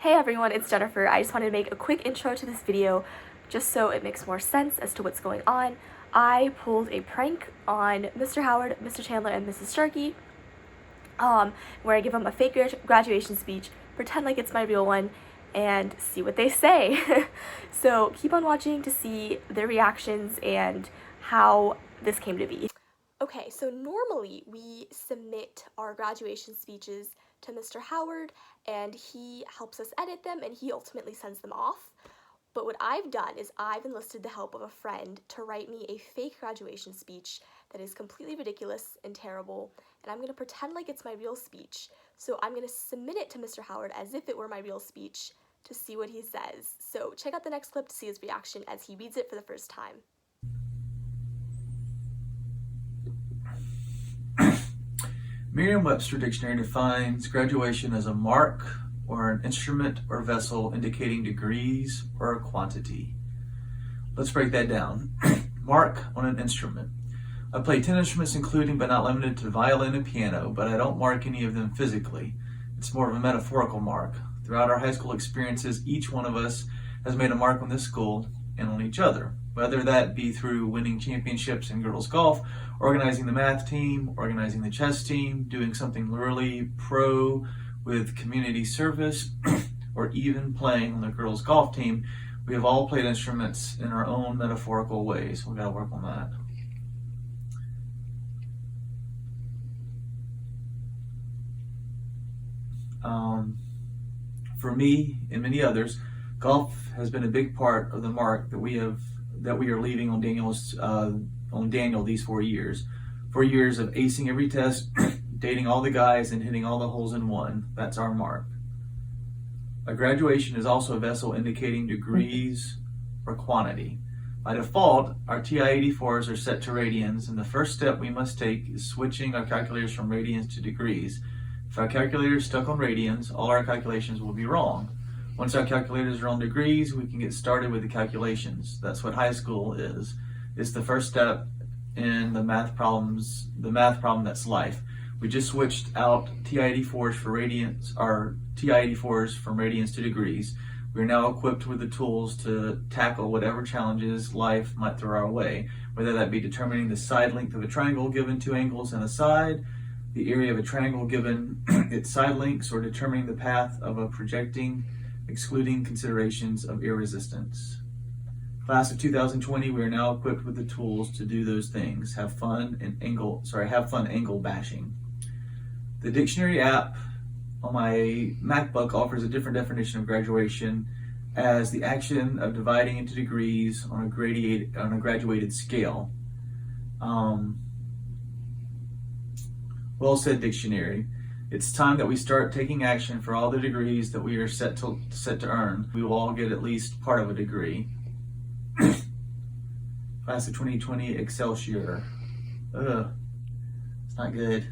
Hey everyone, it's Jennifer. I just wanted to make a quick intro to this video just so it makes more sense as to what's going on. I pulled a prank on Mr. Howard, Mr. Chandler, and Mrs. Starkey, where I give them a fake graduation speech, pretend like it's my real one, and see what they say. So keep on watching to see their reactions and how this came to be. Okay, so normally we submit our graduation speeches to Mr. Howard and he helps us edit them and he ultimately sends them off. But what I've done is I've enlisted the help of a friend to write me a fake graduation speech that is completely ridiculous and terrible, and I'm going to pretend like it's my real speech. So I'm going to submit it to Mr. Howard as if it were my real speech to see what he says. So check out the next clip to see his reaction as he reads it for the first time. Merriam Webster Dictionary defines graduation as a mark or an instrument or vessel indicating degrees or a quantity. Let's break that down. Mark on an instrument. I play 10 instruments including but not limited to violin and piano, but I don't mark any of them physically. It's more of a metaphorical mark. Throughout our high school experiences, each one of us has made a mark on this school and on each other, whether that be through winning championships in girls golf, organizing the math team, organizing the chess team, doing something really pro with community service, or even playing on the girls golf team. We have all played instruments in our own metaphorical ways. We've got to work on that. For me and many others, golf has been a big part of the mark that we are leaving on Daniel these 4 years. 4 years of acing every test, dating all the guys, and hitting all the holes in one. That's our mark. A graduation is also a vessel indicating degrees or quantity. By default, our TI-84s are set to radians, and the first step we must take is switching our calculators from radians to degrees. If our calculator is stuck on radians, all our calculations will be wrong. Once our calculators are on degrees, we can get started with the calculations. That's what high school is. It's the first step in the math problem that's life. We just switched out TI-84s for radians, our TI-84s from radians to degrees. We are now equipped with the tools to tackle whatever challenges life might throw our way, whether that be determining the side length of a triangle given two angles and a side, the area of a triangle given its side lengths, or determining the path of a projecting, excluding considerations of air resistance. Class of 2020, we are now equipped with the tools to do those things. Have fun angle bashing. The dictionary app on my MacBook offers a different definition of graduation as the action of dividing into degrees on a graduated scale. Well said, dictionary. It's time that we start taking action for all the degrees that we are set to earn. We will all get at least part of a degree. Class of 2020, Excelsior. Ugh, it's not good.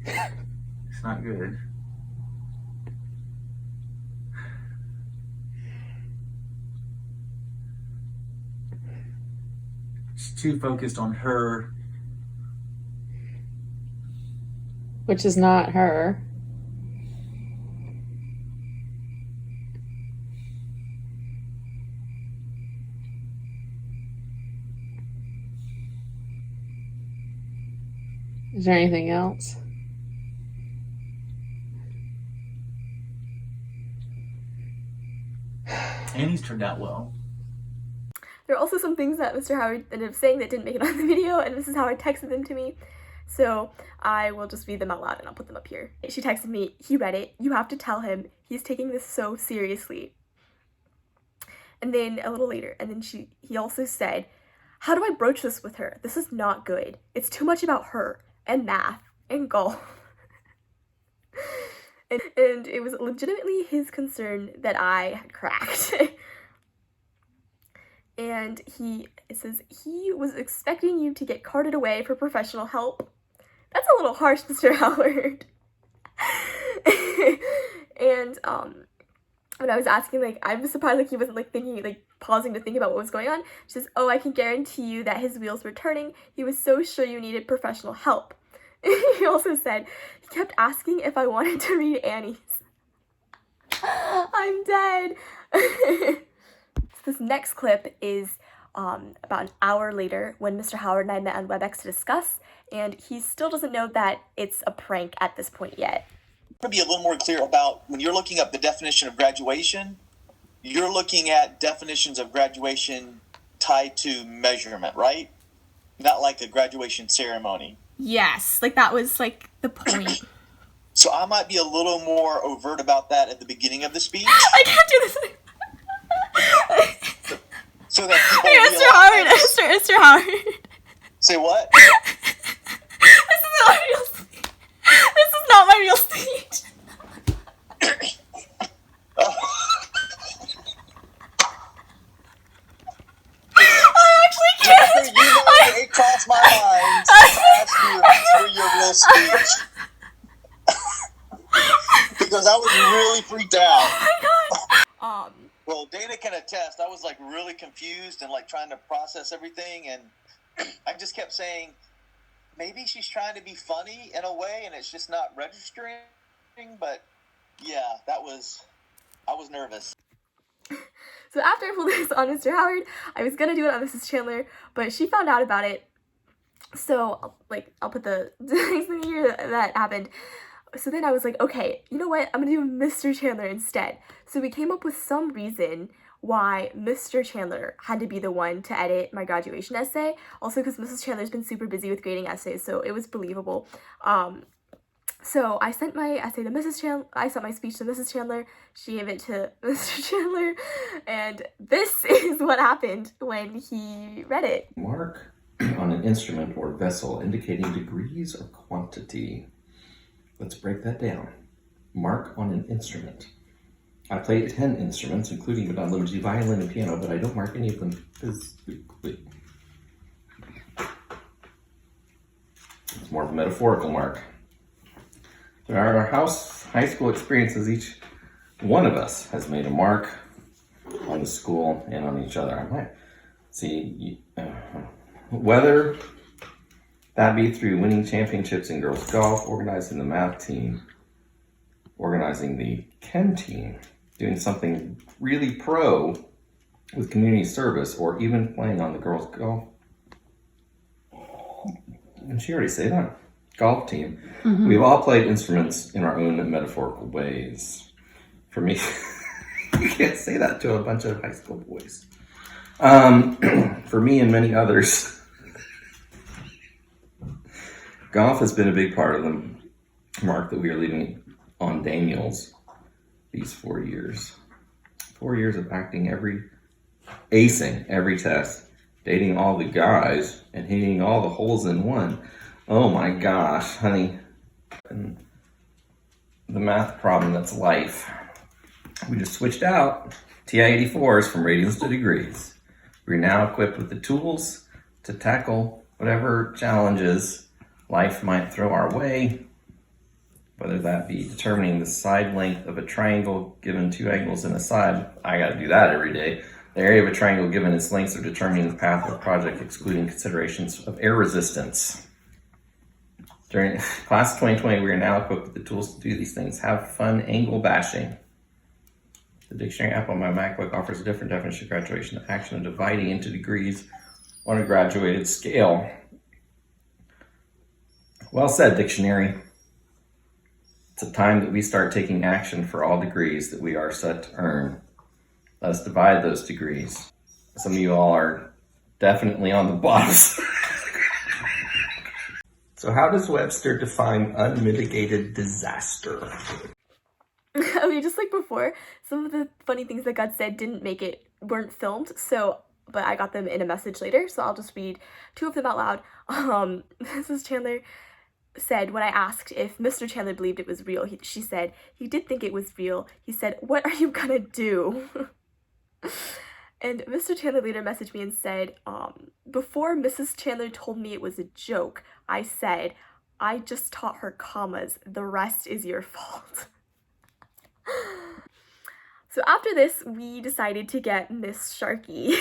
It's not good. She's too focused on her. Which is not her. Is there anything else? Annie's turned out well. There are also some things that Mr. Howard ended up saying that didn't make it on the video, and Mrs. Howard texted them to me. So I will just read them out loud and I'll put them up here. She texted me, he read it, you have to tell him, he's taking this so seriously. And then a little later, and then he also said, how do I broach this with her? This is not good. It's too much about her, and math, and golf. and it was legitimately his concern that I had cracked. And it says, he was expecting you to get carted away for professional help. That's a little harsh, Mr. Howard. And when I was asking, like, I was surprised, like, he wasn't, like, thinking, like, pausing to think about what was going on. She says, "Oh, I can guarantee you that his wheels were turning. He was so sure you needed professional help." He also said, "He kept asking if I wanted to read Annie's." I'm dead. So this next clip is about an hour later when Mr. Howard and I met on WebEx to discuss, and he still doesn't know that it's a prank at this point yet. To be a little more clear about when you're looking up the definition of graduation, you're looking at definitions of graduation tied to measurement, right? Not like a graduation ceremony. Yes, like that was like the point. So I might be a little more overt about that at the beginning of the speech. I can't do this. So that people Hey, Mr. Howard, Mr. Howard. Say what? This is not my real speech. This is not my real speech. I actually can't. You know, it crossed my mind to ask you for your real speech. Because I was really freaked out. Oh my god. Well, Dana can attest. I was like really confused and like trying to process everything, and I just kept saying, maybe she's trying to be funny in a way, and it's just not registering. But yeah, I was nervous. So after I pulled this on Mr. Howard, I was gonna do it on Mrs. Chandler, but she found out about it. So like I'll put the next thing here that happened. So then I was like, okay, you know what? I'm gonna do Mr. Chandler instead. So we came up with some reason why Mr. Chandler had to be the one to edit my graduation essay. Also because Mrs. Chandler's been super busy with grading essays, so it was believable. So I sent my essay to Mrs. Chandler. I sent my speech to Mrs. Chandler. She gave it to Mr. Chandler, and this is what happened when he read it. Mark on an instrument or vessel indicating degrees or quantity. Let's break that down. Mark on an instrument. I play 10 instruments, including but not limited to violin and piano, but I don't mark any of them physically. It's more of a metaphorical mark. So our high school experiences, each one of us has made a mark on the school and on each other. I might see whether that be through winning championships in girls golf, organizing the math team, organizing the chem team, doing something really pro with community service, or even playing on the girls golf. And she already said that. Golf team. Mm-hmm. We've all played instruments in our own metaphorical ways. For me, you can't say that to a bunch of high school boys. For me and many others, golf has been a big part of the mark that we are leaving on Daniel's these 4 years. 4 years of acing every test, dating all the guys, and hitting all the holes in one. Oh my gosh, honey. And the math problem that's life. We just switched out TI-84s from radians to degrees. We're now equipped with the tools to tackle whatever challenges life might throw our way, whether that be determining the side length of a triangle given two angles in a side. I gotta do that every day. The area of a triangle given its lengths, or determining the path of a project excluding considerations of air resistance. During class 2020, we are now equipped with the tools to do these things. Have fun angle bashing. The dictionary app on my MacBook offers a different definition of graduation: the action of dividing into degrees on a graduated scale. Well said, dictionary. It's a time that we start taking action for all degrees that we are set to earn. Let us divide those degrees. Some of you all are definitely on the bottom. So how does Webster define unmitigated disaster? Okay, just like before, some of the funny things that God said weren't filmed, but I got them in a message later, so I'll just read two of them out loud. Mrs. Chandler said, when I asked if Mr. Chandler believed it was real, she said, he did think it was real. He said, what are you gonna do? And Mr. Chandler later messaged me and said, before Mrs. Chandler told me it was a joke, I said, I just taught her commas. The rest is your fault. So after this, we decided to get Miss Sharkey.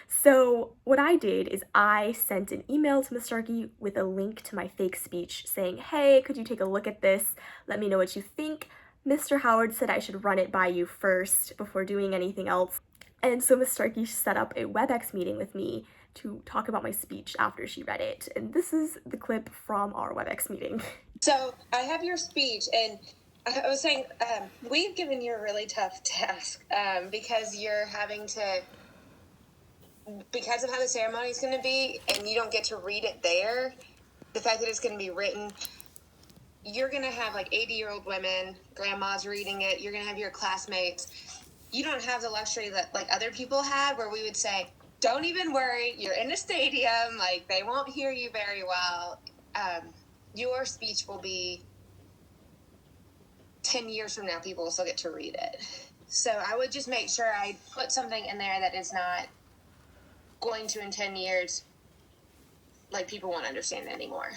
So what I did is I sent an email to Miss Sharkey with a link to my fake speech saying, hey, could you take a look at this? Let me know what you think. Mr. Howard said I should run it by you first before doing anything else. And so Miss Sharkey set up a WebEx meeting with me to talk about my speech after she read it. And this is the clip from our WebEx meeting. So I have your speech, and I was saying, we've given you a really tough task because you're having to, because of how the ceremony is going to be, and you don't get to read it there, the fact that it's going to be written, you're going to have like 80-year-old women, grandmas reading it, you're going to have your classmates. You don't have the luxury that like other people have where we would say, don't even worry, you're in a stadium, like they won't hear you very well. Your speech will be 10 years from now, people will still get to read it. So I would just make sure I put something in there that is not going to, in 10 years, like people won't understand anymore.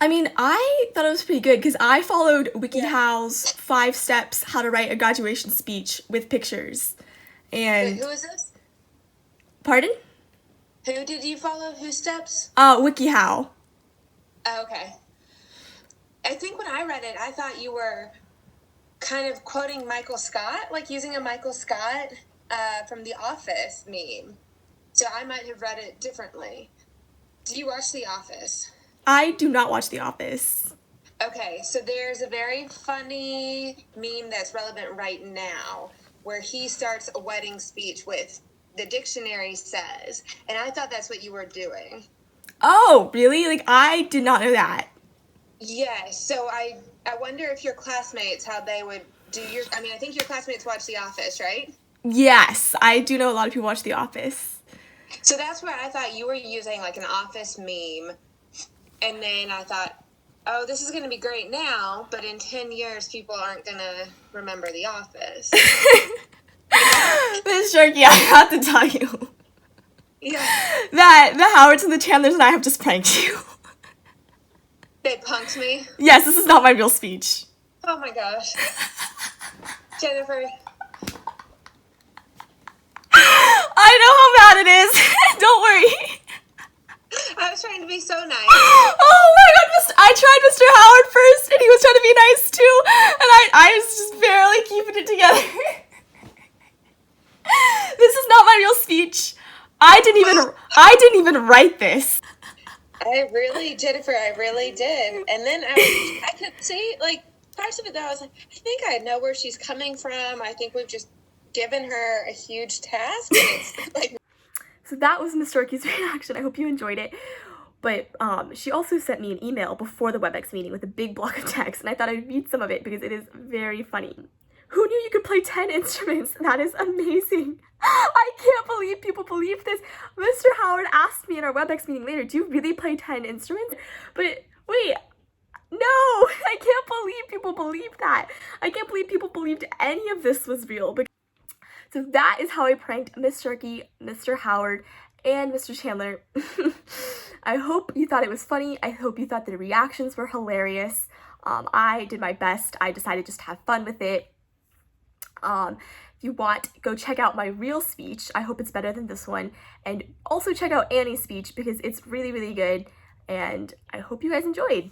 I mean, I thought it was pretty good because I followed WikiHow's 5 steps how to write a graduation speech with pictures. And Wait, who is this? Pardon? Who did you follow? Whose steps? WikiHow. Oh, okay. I think when I read it, I thought you were kind of quoting Michael Scott, like using a Michael Scott from The Office meme. So I might have read it differently. Do you watch The Office? I do not watch The Office. Okay, so there's a very funny meme that's relevant right now where he starts a wedding speech with, the dictionary says, and I thought that's what you were doing. Oh, really? Like, I did not know that. Yes, so I wonder if your classmates, how they would do your, I mean, I think your classmates watch The Office, right? Yes, I do know a lot of people watch The Office. So that's where I thought you were using like an Office meme, and then I thought, oh, this is going to be great now, but in 10 years, people aren't going to remember The Office. Miss Sharkey, I have to tell you that the Howards and the Chandlers and I have just pranked you. They punked me? Yes, this is not my real speech. Oh my gosh. Jennifer. I know how bad it is. Don't worry. I was trying to be so nice. Oh my god, I tried Mr. Howard first, and he was trying to be nice too, and I was just barely keeping it together. This is not my real speech. I didn't even write this. Jennifer, I really did. And then I could see, like, parts of it though, I was like, I think I know where she's coming from. I think we've just given her a huge task. And it's like, so that was Miss Sharkey's reaction. I hope you enjoyed it. But she also sent me an email before the WebEx meeting with a big block of text, and I thought I'd read some of it because it is very funny. Who knew you could play 10 instruments? That is amazing. I can't believe people believe this. Mr. Howard asked me in our WebEx meeting later, do you really play 10 instruments? But wait, no, I can't believe people believed that. I can't believe people believed any of this was real. So that is how I pranked Miss Sharkey, Mr. Howard, and Mr. Chandler. I hope you thought it was funny. I hope you thought the reactions were hilarious. I did my best. I decided just to have fun with it. If you want, go check out my real speech. I hope it's better than this one. And also check out Annie's speech because it's really, really good. And I hope you guys enjoyed.